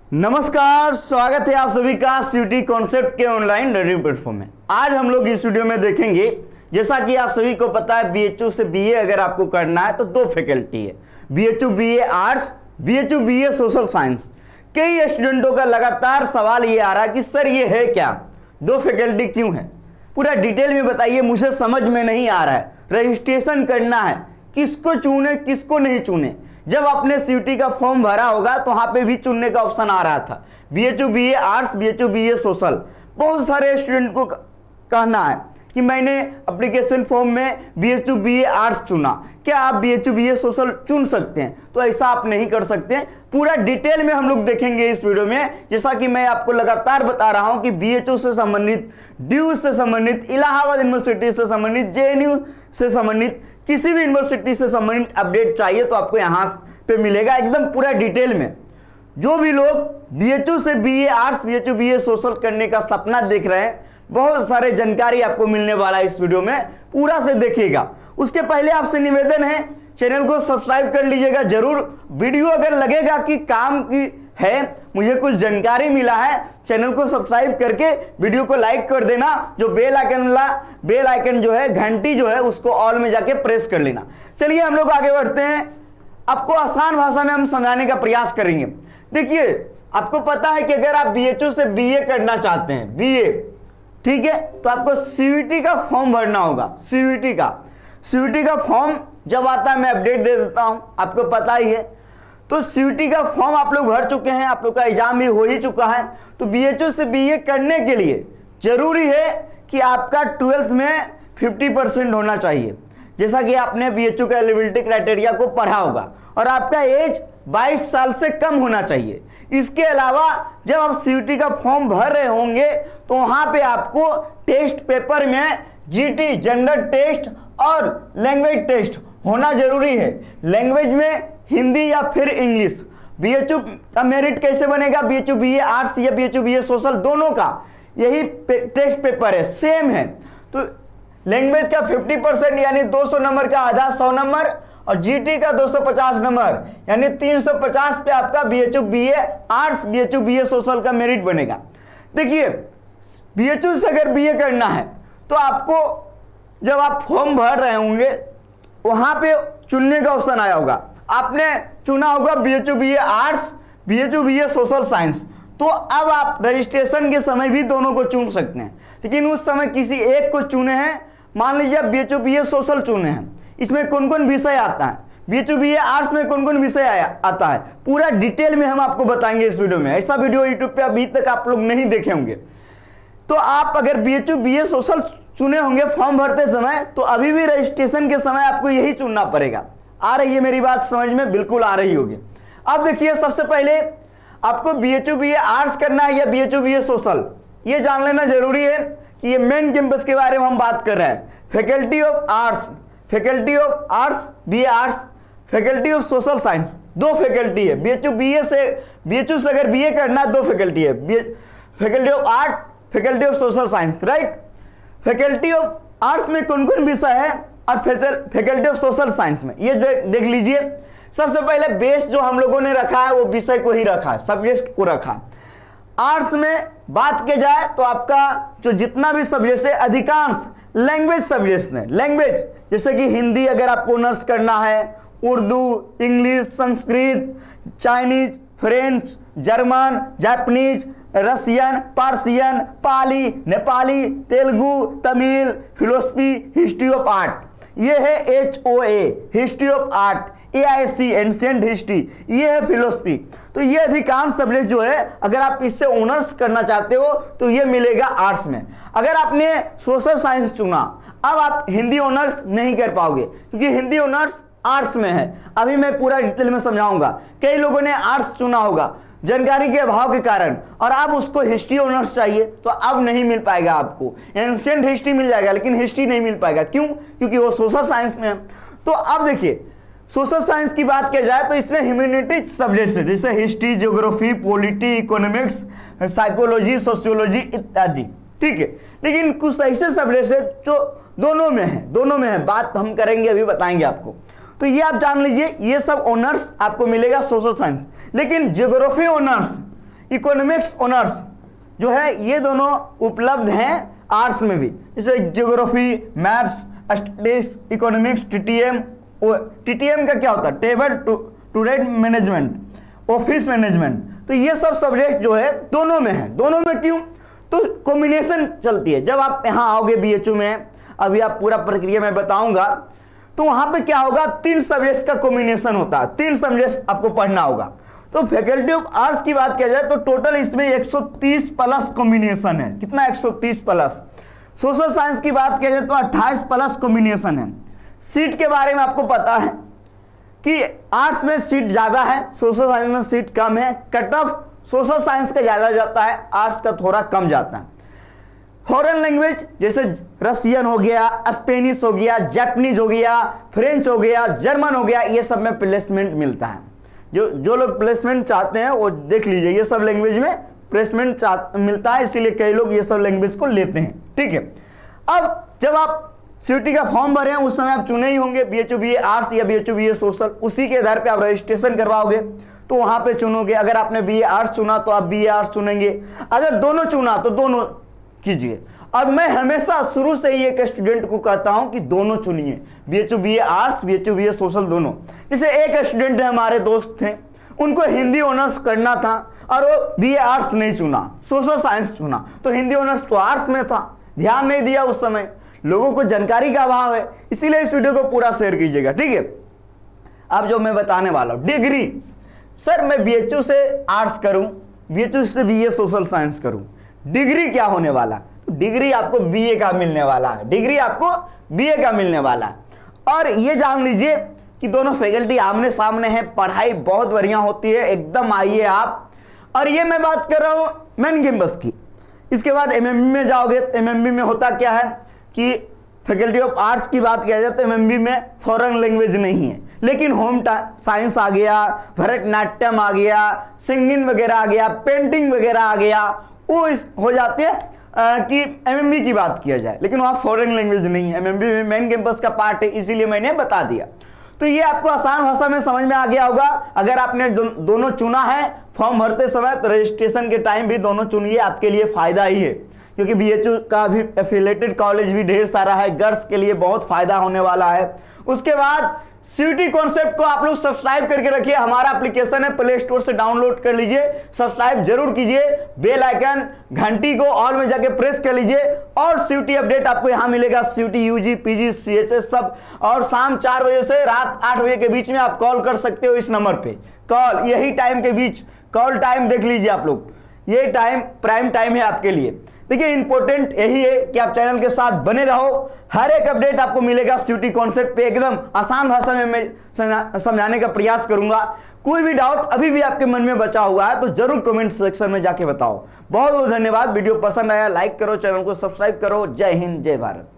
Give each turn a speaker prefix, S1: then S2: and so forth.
S1: नमस्कार, स्वागत है आप सभी का सीयूटी कॉन्सेप्ट के ऑनलाइन लर्निंग प्लेटफॉर्म में। आज हम लोग इस वीडियो में देखेंगे, जैसा कि आप सभी को पता है बीएचयू से बीए अगर आपको करना है तो दो फैकल्टी है, BHU BA arts, BHU BA social science. कई स्टूडेंटों का लगातार सवाल ये आ रहा है कि सर ये है क्या, दो फैकल्टी क्यों है, पूरा डिटेल में बताइए, मुझे समझ में नहीं आ रहा है। रजिस्ट्रेशन करना है, किसको चुने किसको नहीं चुने। जब आपने सीयूटी का फॉर्म भरा होगा तो वहां पे भी चुनने का ऑप्शन आ रहा था, BHU BA arts, BHU BA social. बहुत सारे स्टूडेंट को कहना है कि मैंने एप्लीकेशन फॉर्म में बीएचयू बीए आर्ट्स चुना, क्या आप बीएचयू बीए सोशल चुन सकते हैं? तो ऐसा आप नहीं कर सकते। पूरा डिटेल में हम लोग देखेंगे इस वीडियो में। जैसा कि मैं आपको लगातार बता रहा हूं कि बीएचयू से संबंधित, ड्यू से संबंधित, इलाहाबाद यूनिवर्सिटी से संबंधित, जेएनयू से संबंधित, किसी भी यूनिवर्सिटी से संबंधित अपडेट चाहिए तो आपको यहाँ पे मिलेगा एकदम पूरा डिटेल में। जो भी लोग बीएचयू से BA arts, BHU BA social करने का सपना देख रहे हैं, बहुत सारे जानकारी आपको मिलने वाला है इस वीडियो में, पूरा से देखिएगा। उसके पहले आपसे निवेदन है, चैनल को सब्सक्राइब कर लीजिएगा जरूर। वीडियो अगर लगेगा कि काम की है, मुझे कुछ जानकारी मिला है, चैनल को सब्सक्राइब करके वीडियो को लाइक कर देना। जो बेल आइकन जो है, घंटी जो है, उसको ऑल में जाके प्रेस कर लेना। चलिए हम लोग आगे बढ़ते हैं। आपको आसान भाषा में हम समझाने का प्रयास करेंगे। देखिए, आपको पता है कि अगर आप बीएचयू से बीए करना चाहते हैं, बीए, ठीक है, तो आपको सीयूटी का फॉर्म भरना होगा। सीयूटी का फॉर्म जब आता है, मैं अपडेट दे देता हूं, आपको पता ही है। तो सीयूटी का फॉर्म आप लोग भर चुके हैं, आप लोग का एग्जाम भी हो ही चुका है। तो बीएचयू से बीए करने के लिए जरूरी है कि आपका 12th में 50% होना चाहिए, जैसा कि आपने बीएचयू का एलिजिबिलिटी क्राइटेरिया को पढ़ा होगा, और आपका एज 22 साल से कम होना चाहिए। इसके अलावा जब आप सीयूटी का फॉर्म भर रहे होंगे तो वहां पे आपको टेस्ट पेपर में जीटी, जनरल टेस्ट और लैंग्वेज टेस्ट होना जरूरी है। लैंग्वेज में हिंदी या फिर इंग्लिश। बीएचयू का मेरिट कैसे बनेगा? बीएचयू बीए आर्ट्स या बीएचयू बीए सोशल, दोनों का यही टेस्ट पेपर है, सेम है। तो लैंग्वेज का 50% यानी 200 नंबर का आधा 100 नंबर, और जीटी का 250 नंबर यानी 350 पे आपका BHU BA arts, BHU BA social का मेरिट बनेगा। देखिए, बीएचयू से अगर बीए करना है तो आपको जब आप फॉर्म भर रहे होंगे वहां पे चुनने का ऑप्शन आया होगा, आपने चुना होगा BHU BA arts, BHU BA social science. तो अब आप रजिस्ट्रेशन के समय भी दोनों को चुन सकते हैं, लेकिन उस समय किसी एक को चुने हैं। मान लीजिए आप बीएचयू बीए सोशल चुने हैं, इसमें कौन कौन विषय आता है, बीएचयू बीए आर्ट्स में कौन कौन विषय आता है, पूरा डिटेल में हम आपको बताएंगे इस वीडियो में। ऐसा वीडियो यूट्यूब पे अभी तक आप लोग नहीं देखे होंगे। तो आप अगर बीएचयू बीए सोशल चुने होंगे फॉर्म भरते समय, तो अभी भी रजिस्ट्रेशन के समय आपको यही चुनना पड़ेगा। आ रही है मेरी बात समझ में? बिल्कुल आ रही होगी। अब देखिए, सबसे पहले आपको बीएचयू बीए आर्ट्स करना है या बीएचयू बीए सोशल, ये जान लेना जरूरी है कि ये मेन कैंपस के बारे में हम बात कर रहे हैं। Faculty of arts, BA arts, faculty of social science, दो फैकल्टी है। बीएचयू से अगर बीए करना है, दो फैकल्टी है, faculty of art, faculty of social science, right. Faculty of arts में कौन कौन विषय है और फैकल्टी ऑफ सोशल साइंस में, ये देख लीजिए। सबसे पहले बेस जो हम लोगों ने रखा है वो विषय को ही रखा है, सब्जेक्ट को रखा है। आर्ट्स में बात की जाए तो आपका जो जितना भी सब्जेक्ट है, अधिकांश लैंग्वेज सब्जेक्ट में, लैंग्वेज जैसे कि हिंदी अगर आपको ऑनर्स करना है, Urdu, English, Sanskrit, Chinese, French, German, Japanese, Russian, Persian, Pali, Nepali, Telugu, Tamil, philosophy, history of art, ये है HOA, history of art, AIC, ancient history, ये है फिलोसफी। तो ये अधिकांश सब्जेक्ट जो है, अगर आप इससे ऑनर्स करना चाहते हो तो ये मिलेगा आर्ट्स में। अगर आपने सोशल साइंस चुना, अब आप हिंदी ऑनर्स नहीं कर पाओगे, क्योंकि हिंदी ऑनर्स आर्ट्स में है। अभी मैं पूरा डिटेल में समझाऊंगा। कई लोगों ने आर्ट्स चुना होगा जानकारी के अभाव के कारण, और अब उसको हिस्ट्री ऑनर्स चाहिए, तो अब नहीं मिल पाएगा आपको। एंशिएंट हिस्ट्री मिल जाएगा लेकिन हिस्ट्री नहीं मिल पाएगा। क्यों? क्योंकि वो सोशल साइंस में है। तो अब देखिए, सोशल साइंस की बात की जाए तो इसमें ह्यूमैनिटीज सब्जेक्ट है, जैसे history, geography, polity, economics, psychology, sociology इत्यादि, ठीक है। लेकिन कुछ ऐसे सब्जेक्ट है जो दोनों में है, बात हम करेंगे, अभी बताएंगे आपको। तो ये आप जान लीजिए, ये सब ऑनर्स आपको मिलेगा सोशल साइंस। लेकिन ज्योग्राफी ऑनर्स इकोनॉमिक्स ऑनर्स जो है ये दोनों उपलब्ध हैं आर्ट्स में भी, जैसे geography, maths, statistics, economics, TTM. TTM का क्या होता है? Table torrent management, office management. तो ये सब सब्जेक्ट जो है दोनों में है। दोनों में क्यों? तो कॉम्बिनेशन चलती है। जब आप यहाँ आओगे बीएचयू में, अभी आप पूरा प्रक्रिया में बताऊंगा, तो वहां पे क्या होगा, 3 सब्जेक्ट्स का कॉम्बिनेशन होता है, 3 सब्जेक्ट्स आपको पढ़ना होगा। तो फैकल्टी ऑफ आर्ट्स की बात किया जाए तो टोटल इसमें 130 प्लस कॉम्बिनेशन है। कितना? 130 प्लस। सोशल साइंस की बात किया जाए तो 28 प्लस कॉम्बिनेशन है। सीट के बारे में आपको पता है कि आर्ट्स में सीट ज्यादा है, सोशल साइंस में सीट कम है। कट ऑफ सोशल साइंस का ज्यादा जाता है, आर्ट्स का थोड़ा कम जाता है। फॉरेन लैंग्वेज जैसे रशियन हो गया, स्पेनिश हो गया, जापानीज हो गया, फ्रेंच हो गया, जर्मन हो गया, ये सब में प्लेसमेंट मिलता है। जो लोग प्लेसमेंट चाहते हैं वो देख लीजिए, ये सब लैंग्वेज में प्लेसमेंट मिलता है, इसीलिए कई लोग ये सब लैंग्वेज को लेते हैं। ठीक है, अब जब आप सीयूटी का फॉर्म भरे हैं उस समय आप चुने ही होंगे बीएचयू बीए आर्ट्स या बीएचयू बीए सोशल, उसी के आधार पे आप रजिस्ट्रेशन करवाओगे तो वहां पे चुनोगे। अगर आपने बीए आर्ट्स चुना तो आप बीए आर्ट्स चुनेंगे, अगर दोनों चुना तो दोनों कीजिए। और मैं हमेशा शुरू से ही एक स्टूडेंट को कहता हूं कि दोनों चुनिए, BHU BA arts, BHU BA social, दोनों। जैसे एक स्टूडेंट है, हमारे दोस्त थे, उनको हिंदी ऑनर्स करना था और वो बीए आर्ट्स नहीं चुना, सोशल साइंस चुना। तो हिंदी ऑनर्स तो आर्ट्स में था, ध्यान नहीं दिया उस समय, लोगों को जानकारी का अभाव है, इसीलिए इस वीडियो को पूरा शेयर कीजिएगा। ठीक है, अब जो मैं बताने वाला हूं, डिग्री, सर मैं बीएचयू से आर्ट्स करूं, बीएचयू से बीए सोशल साइंस करूं, डिग्री क्या होने वाला? तो डिग्री आपको बीए का मिलने वाला है, डिग्री आपको बीए का मिलने वाला है। और ये जान लीजिए कि दोनों फैकल्टी आमने सामने हैं, पढ़ाई बहुत बढ़िया होती है, एकदम आइए आप। और ये मैं बात कर रहा हूं मेन कैंपस की। इसके बाद एमएमबी में जाओगे, एमएमबी में होता क्या है कि फैकल्टी ऑफ आर्ट्स की बात किया जाए तो एमएमबी में फॉरेन लैंग्वेज नहीं है, लेकिन होम साइंस आ गया, भरतनाट्यम आ गया, सिंगिंग वगैरह आ गया, पेंटिंग वगैरह आ गया, वो हो जाते हैं कि एमएमबी की बात किया जाए, लेकिन वहाँ फॉरेन लैंग्वेज नहीं है। एमएमबी में मेन कैंपस का पार्ट है, इसीलिए मैंने बता दिया। तो ये आपको आसान भाषा में समझ में आ गया होगा। अगर आपने दोनों चुना है फॉर्म भरते समय तो रजिस्ट्रेशन के टाइम भी दोनों चुनिए, आपके लिए फायदा ही है, क्योंकि बीएचयू का भी एफिलेटेड कॉलेज भी ढेर सारा है, गर्ल्स के लिए बहुत फायदा होने वाला है। उसके बाद सीयूटी कॉन्सेप्ट को आप लोग सब्सक्राइब करके रखिए, हमारा एप्लीकेशन है, प्ले स्टोर से डाउनलोड कर लीजिए, सब्सक्राइब जरूर कीजिए, बेल आइकन घंटी को ऑल में जाके प्रेस कर लीजिए। और सीयूटी अपडेट आपको यहां मिलेगा, सीयूटी यूजी पीजी सीएचएस सब। और शाम 4 बजे से रात 8 बजे के बीच में आप कॉल कर सकते हो इस नंबर पे, कॉल यही टाइम के बीच, कॉल टाइम देख लीजिए आप लोग, ये टाइम प्राइम टाइम है आपके लिए। देखिए इंपॉर्टेंट यही है कि आप चैनल के साथ बने रहो, हर एक अपडेट आपको मिलेगा सीयूटी कॉन्सेप्ट पे, एकदम आसान भाषा में मैं समझाने का प्रयास करूंगा। कोई भी डाउट अभी भी आपके मन में बचा हुआ है तो जरूर कमेंट सेक्शन में जाके बताओ। बहुत बहुत धन्यवाद। वीडियो पसंद आया लाइक करो, चैनल को सब्सक्राइब करो। जय हिंद, जय भारत।